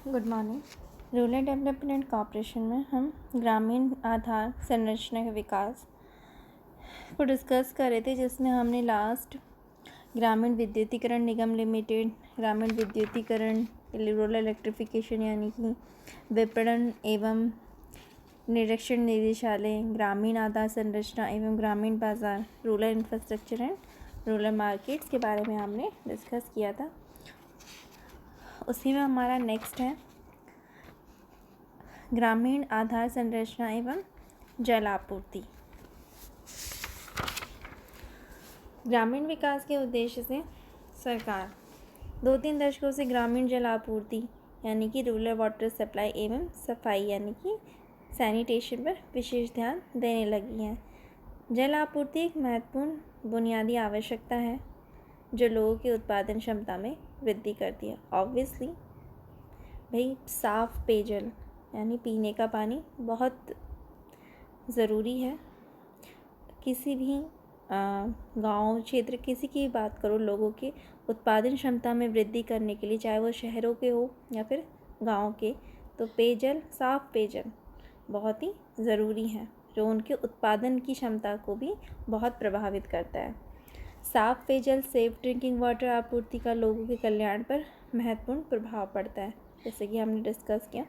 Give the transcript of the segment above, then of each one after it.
Good morning. Rural development corporation में हम ग्रामीण आधार संरचना के विकास को डिस्कस कर रहे थे, जिसमें हमने लास्ट ग्रामीण विद्युतीकरण निगम लिमिटेड, ग्रामीण विद्युतीकरण रूरल इलेक्ट्रिफिकेशन यानी कि विपणन एवं निरीक्षण निदेशालय, ग्रामीण आधार संरचना एवं ग्रामीण बाजार, rural infrastructure and rural markets के बारे में हमने डिस्कस किया था। उसी में हमारा नेक्स्ट है ग्रामीण आधार संरचना एवं जल आपूर्ति। ग्रामीण विकास के उद्देश्य से सरकार 2-3 दशकों से ग्रामीण जल आपूर्ति यानी कि रूरल वाटर सप्लाई एवं सफाई यानी कि सैनिटेशन पर विशेष ध्यान देने लगी है। जल आपूर्ति एक महत्वपूर्ण बुनियादी आवश्यकता है जो लोगों की उत्पादन क्षमता में वृद्धि करती है। ऑब्वियसली भाई, साफ़ पेयजल यानी पीने का पानी बहुत ज़रूरी है। किसी भी गांव क्षेत्र किसी की बात करो, लोगों के उत्पादन क्षमता में वृद्धि करने के लिए, चाहे वो शहरों के हो या फिर गांव के, तो पेयजल, साफ़ पेयजल बहुत ही ज़रूरी है, जो उनके उत्पादन की क्षमता को भी बहुत प्रभावित करता है। साफ़ पेयजल, सेफ ड्रिंकिंग वाटर आपूर्ति का लोगों के कल्याण पर महत्वपूर्ण प्रभाव पड़ता है, जैसे कि हमने डिस्कस किया।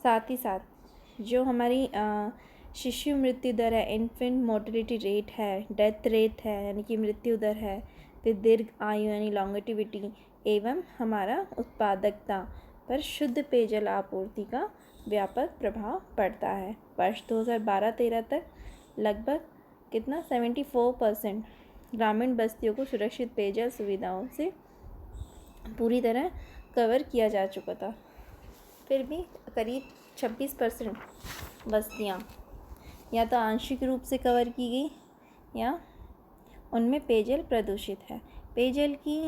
साथ ही साथ जो हमारी शिशु मृत्यु दर है, इन्फेंट मोर्टेलिटी रेट है, डेथ रेट है यानी कि मृत्यु दर है, फिर दीर्घ आयु यानी लॉन्गेटिविटी एवं हमारा उत्पादकता पर शुद्ध पेयजल आपूर्ति का व्यापक प्रभाव पड़ता है। वर्ष 2012-13 तक लगभग कितना 74% ग्रामीण बस्तियों को सुरक्षित पेयजल सुविधाओं से पूरी तरह कवर किया जा चुका था। फिर भी करीब 26% बस्तियाँ या तो आंशिक रूप से कवर की गई या उनमें पेयजल प्रदूषित है। पेयजल की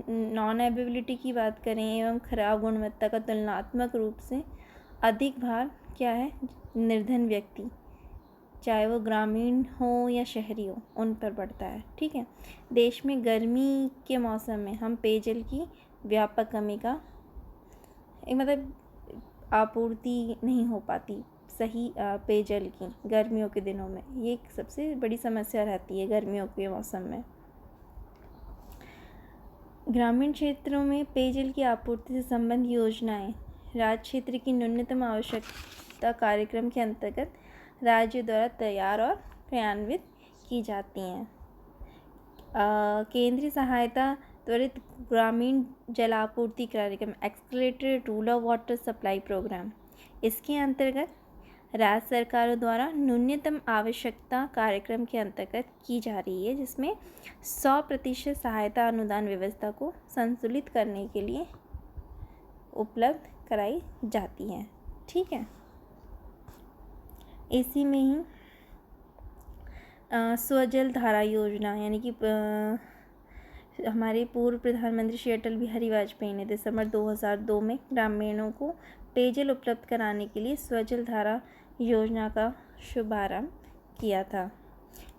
नॉन अवेलेबिलिटी की बात करें एवं खराब गुणवत्ता का तुलनात्मक रूप से अधिक भार क्या है, निर्धन व्यक्ति, चाहे वो ग्रामीण हो या शहरी हो, उन पर पड़ता है। ठीक है, देश में गर्मी के मौसम में हम पेयजल की व्यापक कमी का मतलब आपूर्ति नहीं हो पाती सही पेयजल की गर्मियों के दिनों में। ये एक सबसे बड़ी समस्या रहती है गर्मियों के मौसम में। ग्रामीण क्षेत्रों में पेयजल की आपूर्ति से संबंधित योजनाएं राज्य क्षेत्र की न्यूनतम आवश्यकता कार्यक्रम के अंतर्गत राज्य द्वारा तैयार और क्रियान्वित की जाती हैं। केंद्रीय सहायता त्वरित ग्रामीण जल आपूर्ति कार्यक्रम, accelerated rural water supply programme, इसके अंतर्गत राज्य सरकारों द्वारा न्यूनतम आवश्यकता कार्यक्रम के अंतर्गत की जा रही है, जिसमें 100% सहायता अनुदान व्यवस्था को संतुलित करने के लिए उपलब्ध कराई जाती है। ठीक है, इसी में ही स्वजल धारा योजना यानी कि हमारे पूर्व प्रधानमंत्री श्री अटल बिहारी वाजपेयी ने दिसंबर 2002 में ग्रामीणों को पेयजल उपलब्ध कराने के लिए स्वजल धारा योजना का शुभारंभ किया था।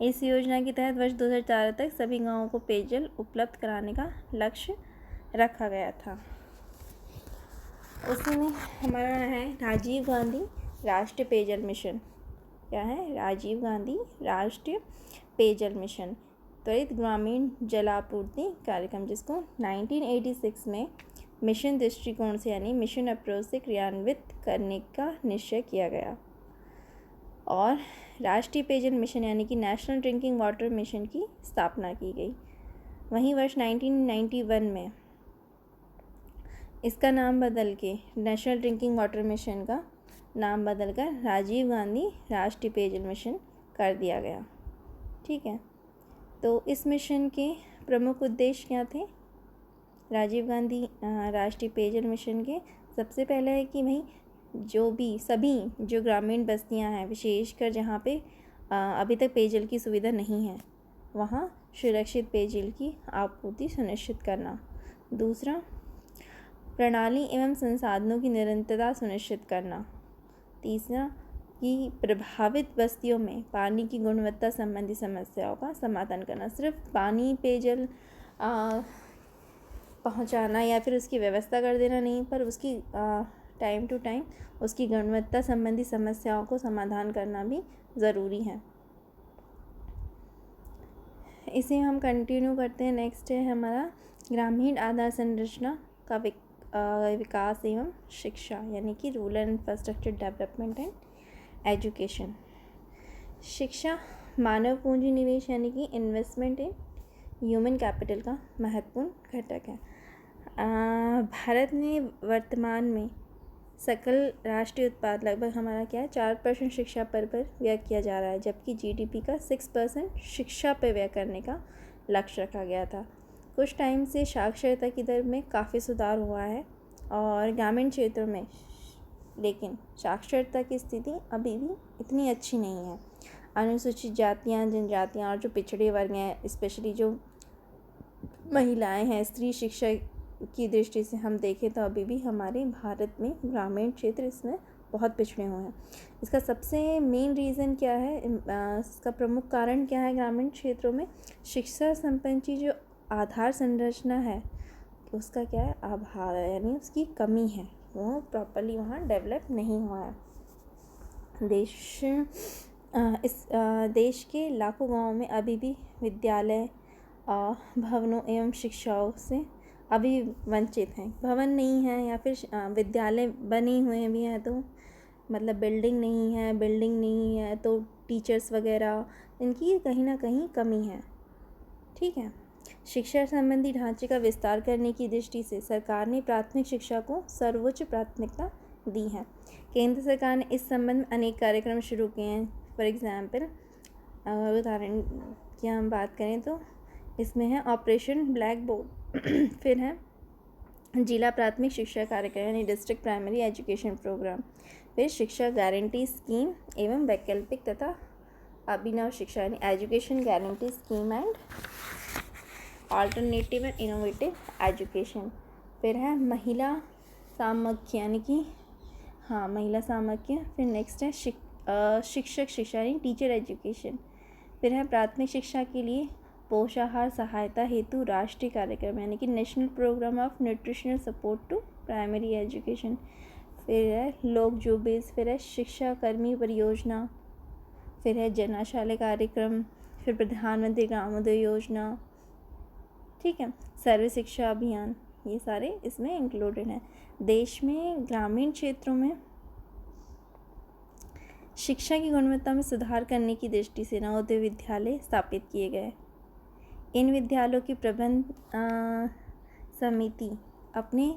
इस योजना के तहत वर्ष 2004 तक सभी गांवों को पेयजल उपलब्ध कराने का लक्ष्य रखा गया था। उसी में हमारा है राजीव गांधी राष्ट्रीय पेयजल मिशन। क्या है? राजीव गांधी राष्ट्रीय पेयजल मिशन, त्वरित ग्रामीण जलापूर्ति कार्यक्रम, जिसको 1986 में मिशन दृष्टिकोण से यानी मिशन अप्रोच से क्रियान्वित करने का निश्चय किया गया। और राष्ट्रीय पेयजल मिशन यानी कि नेशनल ड्रिंकिंग वाटर मिशन की स्थापना की गई। वहीं वर्ष 1991 में इसका नाम बदल के नेशनल ड्रिंकिंग वाटर मिशन का नाम बदलकर राजीव गांधी राष्ट्रीय पेयजल मिशन कर दिया गया। ठीक है, तो इस मिशन के प्रमुख उद्देश्य क्या थे? राजीव गांधी राष्ट्रीय पेयजल मिशन के सबसे पहले है कि भाई सभी जो ग्रामीण बस्तियां हैं, विशेषकर जहाँ पे अभी तक पेयजल की सुविधा नहीं है, वहाँ सुरक्षित पेयजल की आपूर्ति सुनिश्चित करना। दूसरा, प्रणाली एवं संसाधनों की निरंतरता सुनिश्चित करना। तीसरा, कि प्रभावित बस्तियों में पानी की गुणवत्ता संबंधी समस्याओं का समाधान करना। सिर्फ पानी पेयजल पहुंचाना या फिर उसकी व्यवस्था कर देना नहीं, पर उसकी टाइम टू टाइम उसकी गुणवत्ता संबंधी समस्याओं को समाधान करना भी ज़रूरी है। इसे हम कंटिन्यू करते हैं। नेक्स्ट है हमारा ग्रामीण आधार संरचना का विकास एवं शिक्षा, यानी कि rural infrastructure development and education. शिक्षा मानव पूंजी निवेश यानी कि इन्वेस्टमेंट इन ह्यूमन कैपिटल का महत्वपूर्ण घटक है। भारत में वर्तमान में सकल राष्ट्रीय उत्पाद लगभग हमारा क्या है 4% शिक्षा पर व्यय किया जा रहा है, जबकि जीडीपी का 6% शिक्षा पर व्यय करने का लक्ष्य रखा गया था। कुछ टाइम से साक्षरता की दर में काफ़ी सुधार हुआ है और ग्रामीण क्षेत्रों में, लेकिन साक्षरता की स्थिति अभी भी इतनी अच्छी नहीं है। अनुसूचित जातियाँ, जनजातियाँ और जो पिछड़े वर्ग हैं, स्पेशली जो महिलाएं हैं, स्त्री शिक्षा की दृष्टि से हम देखें तो अभी भी हमारे भारत में ग्रामीण क्षेत्र इसमें बहुत पिछड़े हुए हैं। इसका सबसे मेन रीज़न क्या है, इसका प्रमुख कारण क्या है? ग्रामीण क्षेत्रों में शिक्षा संपन्न की जो आधार संरचना है उसका क्या है, अभाव है, यानी उसकी कमी है, वो प्रॉपरली वहाँ डेवलप नहीं हुआ है। देश के लाखों गाँवों में अभी भी विद्यालय भवनों एवं शिक्षाओं से अभी वंचित हैं। भवन नहीं है या फिर विद्यालय बने हुए भी हैं तो मतलब बिल्डिंग नहीं है तो टीचर्स वगैरह इनकी कहीं ना कहीं कमी है। ठीक है। शिक्षा संबंधी ढांचे का विस्तार करने की दृष्टि से सरकार ने प्राथमिक शिक्षा को सर्वोच्च प्राथमिकता दी है। केंद्र सरकार ने इस संबंध में अनेक कार्यक्रम शुरू किए हैं। फॉर एग्जाम्पल उदाहरण की हम बात करें तो इसमें है ऑपरेशन ब्लैक बोर्ड, फिर है जिला प्राथमिक शिक्षा कार्यक्रम यानी डिस्ट्रिक्ट प्राइमरी एजुकेशन प्रोग्राम, फिर शिक्षा गारंटी स्कीम एवं वैकल्पिक तथा अभिनव शिक्षा यानी education guarantee scheme and alternative and innovative education, फिर है महिला सामर्थ्य यानी कि महिला सामर्थ्य, फिर नेक्स्ट है शिक्षक शिक्षा यानी टीचर एजुकेशन, फिर है प्राथमिक शिक्षा के लिए पोषाहार सहायता हेतु राष्ट्रीय कार्यक्रम यानी कि national programme of nutritional support to primary education, फिर है लोक जुबेज, फिर है शिक्षा कर्मी परियोजना, फिर है जनाशाला कार्यक्रम, फिर प्रधानमंत्री ग्रामोदय योजना। ठीक है। सर्व शिक्षा अभियान, ये सारे इसमें इंक्लूडेड हैं। देश में ग्रामीण क्षेत्रों में शिक्षा की गुणवत्ता में सुधार करने की दृष्टि से नवोदय विद्यालय स्थापित किए गए। इन विद्यालयों की प्रबंध समिति अपने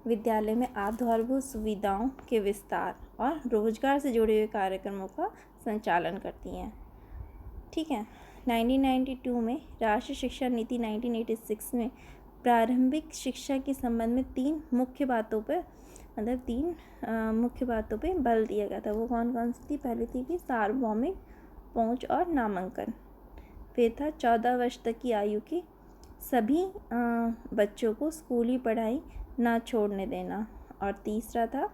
विद्यालय में आधारभूत सुविधाओं के विस्तार और रोजगार से जुड़े हुए कार्यक्रमों का संचालन करती हैं। ठीक है। 1992 में राष्ट्रीय शिक्षा नीति 1986 में प्रारंभिक शिक्षा के संबंध में तीन मुख्य बातों पे बल दिया गया था। वो कौन कौन सी थी? पहली थी कि सार्वभौमिक पहुंच और नामांकन, फिर था 14 वर्ष तक की आयु के सभी बच्चों को स्कूली पढ़ाई ना छोड़ने देना, और तीसरा था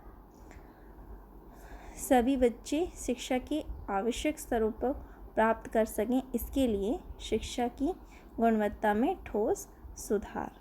सभी बच्चे शिक्षा के आवश्यक स्तरों पर प्राप्त कर सकें, इसके लिए शिक्षा की गुणवत्ता में ठोस सुधार।